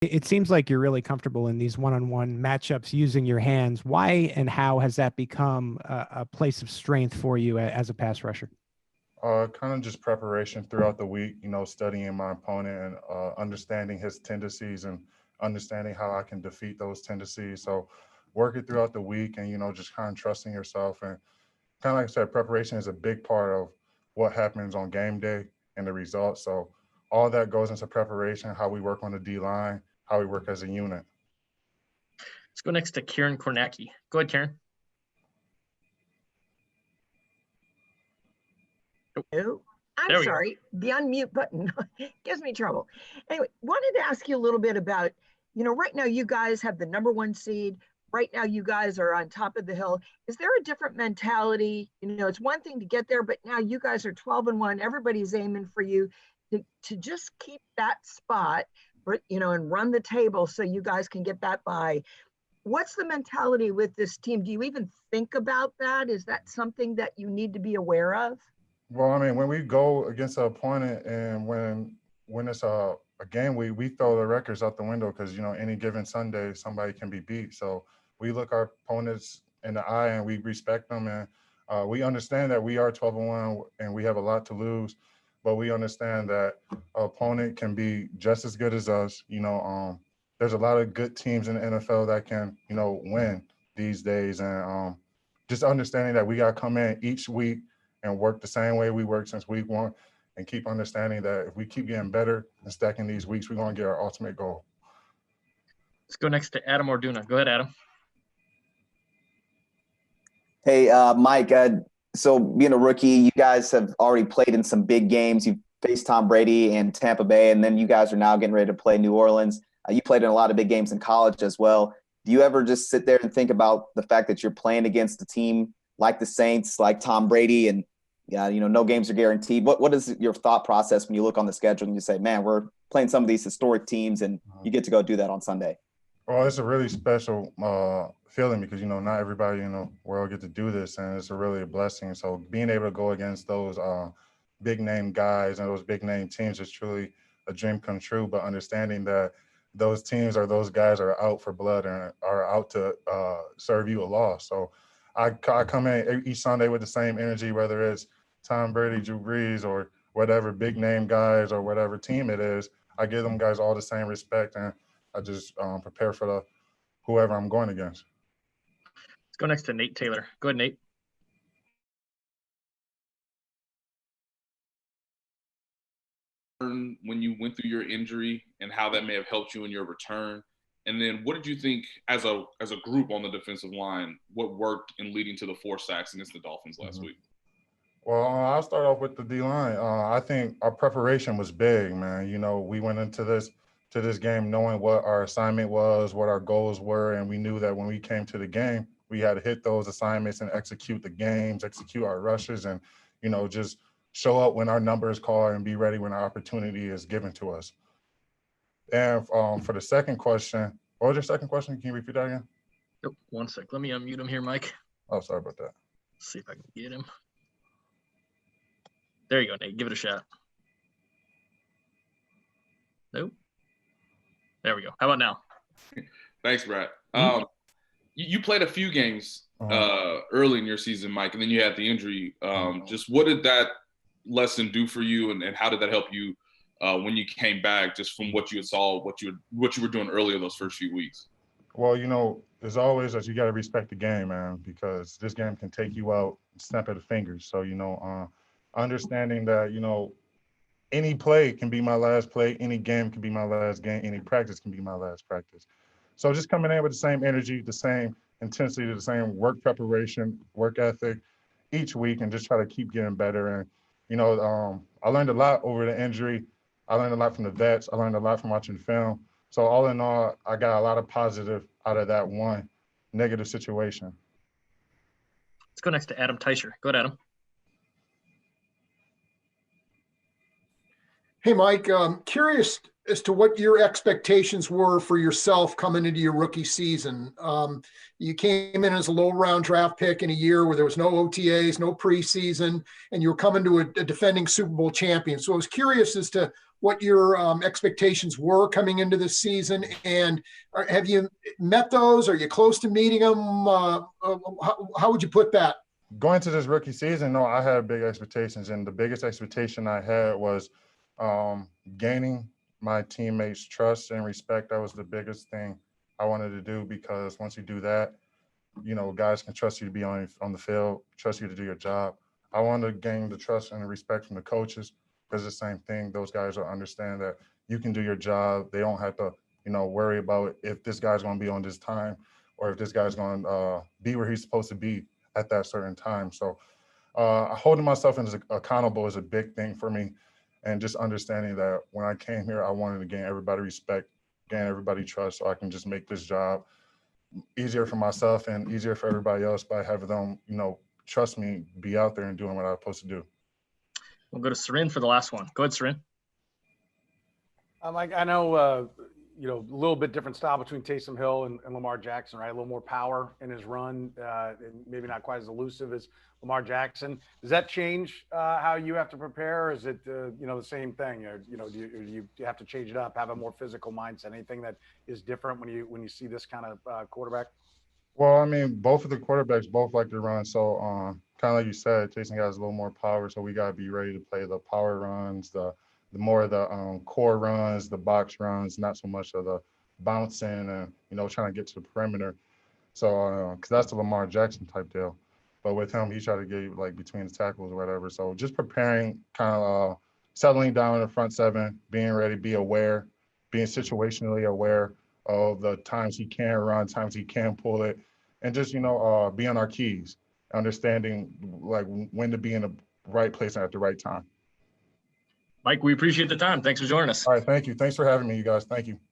It seems like you're really comfortable in these one-on-one matchups using your hands. Why and how has that become a place of strength for you as a pass rusher? Kind of just preparation throughout the week, studying my opponent and understanding his tendencies and understanding how I can defeat those tendencies. So working throughout the week and, just kind of trusting yourself. And kind of like I said, preparation is a big part of what happens on game day and the results. So all that goes into preparation, how we work on the D line, how we work as a unit. Let's go next to Kieran Kornacki. Go ahead, Kieran. Oh, I'm sorry. The unmute button gives me trouble. Anyway, wanted to ask you a little bit about, right now you guys have the #1 seed. Right now you guys are on top of the hill. Is there a different mentality? It's one thing to get there, but now you guys are 12-1. Everybody's aiming for you to just keep that spot, and run the table so you guys can get that by. What's the mentality with this team? Do you even think about that? Is that something that you need to be aware of? Well, I mean, when we go against an opponent and when it's a game, we throw the records out the window because, any given Sunday, somebody can be beat. So we look our opponents in the eye and we respect them. And we understand that we are 12-1 and we have a lot to lose. But we understand that our opponent can be just as good as us. There's a lot of good teams in the NFL that can, win these days. And just understanding that we got to come in each week and work the same way we worked since week 1 and keep understanding that if we keep getting better and stacking these weeks, we're going to get our ultimate goal. Let's go next to Adam Orduna. Go ahead, Adam. Hey, Mike, so being a rookie, you guys have already played in some big games. You've faced Tom Brady and Tampa Bay, and then you guys are now getting ready to play New Orleans. You played in a lot of big games in college as well. Do you ever just sit there and think about the fact that you're playing against a team like the Saints, like Tom Brady, and no games are guaranteed? What is your thought process when you look on the schedule and you say, man, we're playing some of these historic teams and you get to go do that on Sunday? Well, it's a really special feeling because, not everybody in the world get to do this, and it's really a blessing. So being able to go against those big name guys and those big name teams is truly a dream come true, but understanding that those teams or those guys are out for blood and are out to serve you a loss. So I come in each Sunday with the same energy, whether it's Tom Brady, Drew Brees, or whatever big name guys or whatever team it is. I give them guys all the same respect, and I just prepare for whoever I'm going against. Let's go next to Nate Taylor. Go ahead, Nate. When you went through your injury and how that may have helped you in your return, and then what did you think as a group on the defensive line, what worked in leading to the 4 sacks against the Dolphins last week? Well, I'll start off with the D-line. I think our preparation was big, man. We went into this game knowing what our assignment was, what our goals were, and we knew that when we came to the game, we had to hit those assignments and execute the games, execute our rushes, and, just show up when our number is called and be ready when our opportunity is given to us. And for the second question, what was your second question? Can you repeat that again? Yep, 1 sec. Let me unmute him here, Mike. Oh, sorry about that. Let's see if I can get him. There you go, Nate. Give it a shot. Nope. There we go. How about now? Thanks, Brad. You played a few games early in your season, Mike, and then you had the injury. Just what did that lesson do for you, and how did that help you when you came back, just from what you saw, what you were doing earlier those first few weeks? Well, there's always that you got to respect the game, man, because this game can take you out, snap of the fingers. So, understanding that, any play can be my last play, any game can be my last game, any practice can be my last practice. So just coming in with the same energy, the same intensity, the same work preparation, work ethic each week, and just try to keep getting better. And, I learned a lot over the injury. I learned a lot from the vets. I learned a lot from watching film. So all in all, I got a lot of positive out of that one negative situation. Let's go next to Adam Teicher. Go ahead, Adam. Hey, Mike, curious as to what your expectations were for yourself coming into your rookie season. You came in as a low-round draft pick in a year where there was no OTAs, no preseason, and you were coming to a defending Super Bowl champion. So I was curious as to what your expectations were coming into this season, and have you met those? Are you close to meeting them? How would you put that? Going into this rookie season, no, I had big expectations, and the biggest expectation I had was gaining my teammates' trust and respect. That was the biggest thing I wanted to do, because once you do that, you know, guys can trust you to be on the field, trust you to do your job. I wanted to gain the trust and the respect from the coaches, because the same thing. Those guys will understand that you can do your job. They don't have to, you know, worry about if this guy's going to be on this time, or if this guy's going to be where he's supposed to be at that certain time. So holding myself accountable is a big thing for me. And just understanding that when I came here, I wanted to gain everybody respect, gain everybody trust, so I can just make this job easier for myself and easier for everybody else by having them, you know, trust me, be out there and doing what I'm supposed to do. We'll go to Sarin for the last one. Go ahead, Sarin. Mike, I know, you know, a little bit different style between Taysom Hill and Lamar Jackson, right? A little more power in his run, and maybe not quite as elusive as Lamar Jackson. Does that change how you have to prepare? Or is it, you know, the same thing? Or, you know, do you have to change it up, have a more physical mindset? Anything that is different when you see this kind of quarterback? Well, I mean, both of the quarterbacks both like to run. So kind of like you said, Jason has a little more power. So we got to be ready to play the power runs, the more of the core runs, the box runs, not so much of the bouncing and, you know, trying to get to the perimeter. So, because that's the Lamar Jackson type deal. But with him, he tried to get like between the tackles or whatever. So just preparing, kind of settling down in the front seven, being ready, be aware, being situationally aware of the times he can run, times he can pull it, and just, you know, be on our keys, understanding like when to be in the right place and at the right time. Mike, we appreciate the time. Thanks for joining us. All right, thank you. Thanks for having me, you guys. Thank you.